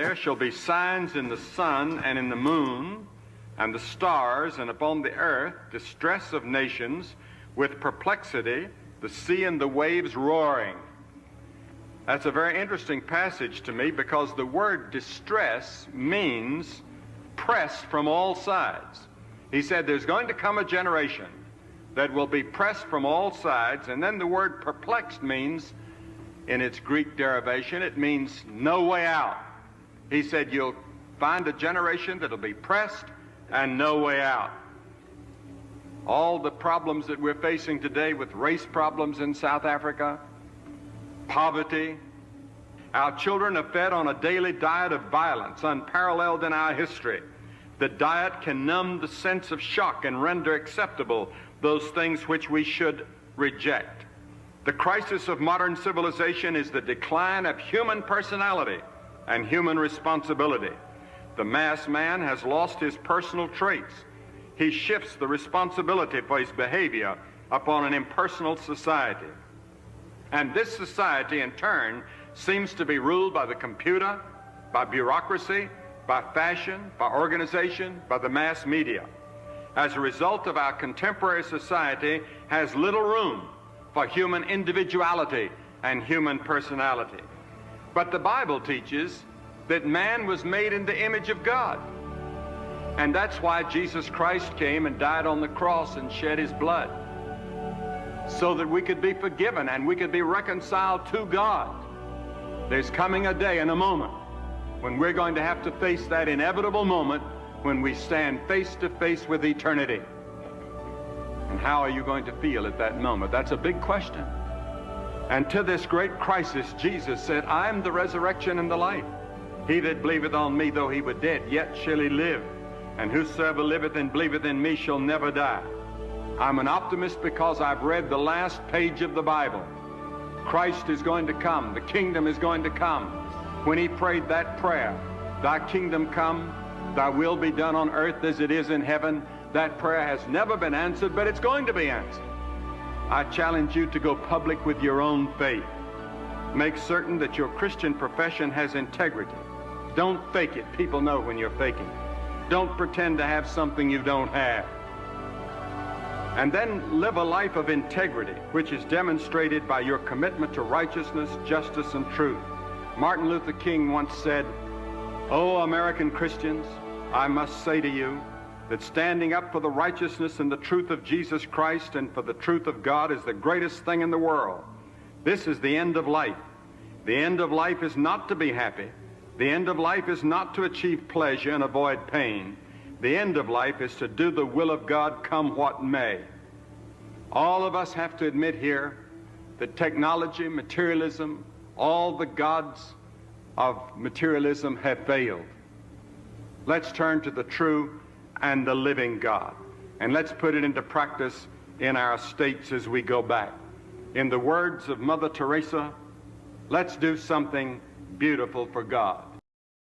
there shall be signs in the sun and in the moon and the stars, and upon the earth distress of nations, with perplexity, the sea and the waves roaring. That's a very interesting passage to me, because the word distress means pressed from all sides. He said there's going to come a generation that will be pressed from all sides, and then the word perplexed means, in its Greek derivation, it means no way out. He said you'll find a generation that'll be pressed and no way out. All the problems that we're facing today with race problems in South Africa, poverty, our children are fed on a daily diet of violence unparalleled in our history. The diet can numb the sense of shock and render acceptable those things which we should reject. The crisis of modern civilization is the decline of human personality and human responsibility. The mass man has lost his personal traits. He shifts the responsibility for his behavior upon an impersonal society. And this society, in turn, seems to be ruled by the computer, by bureaucracy, by fashion, by organization, by the mass media. As a result of our contemporary society has little room for human individuality and human personality. But the Bible teaches that man was made in the image of God. And that's why Jesus Christ came and died on the cross and shed his blood, so that we could be forgiven and we could be reconciled to God. There's coming a day and a moment when we're going to have to face that inevitable moment when we stand face to face with eternity. And how are you going to feel at that moment? That's a big question. And to this great crisis, Jesus said, I am the resurrection and the life. He that believeth on me, though he were dead, yet shall he live. And whosoever liveth and believeth in me shall never die. I'm an optimist because I've read the last page of the Bible. Christ is going to come. The kingdom is going to come. When he prayed that prayer, thy kingdom come, thy will be done on earth as it is in heaven, that prayer has never been answered, but it's going to be answered. I challenge you to go public with your own faith. Make certain that your Christian profession has integrity. Don't fake it. People know when you're faking. Don't pretend to have something you don't have. And then live a life of integrity, which is demonstrated by your commitment to righteousness, justice, and truth. Martin Luther King once said, "Oh, American Christians, I must say to you that standing up for the righteousness and the truth of Jesus Christ and for the truth of God is the greatest thing in the world. This is the end of life. The end of life is not to be happy. The end of life is not to achieve pleasure and avoid pain. The end of life is to do the will of God, come what may." All of us have to admit here that technology, materialism, all the gods of materialism have failed. Let's turn to the true and the living God, and let's put it into practice in our states as we go back. In the words of Mother Teresa, let's do something beautiful for God.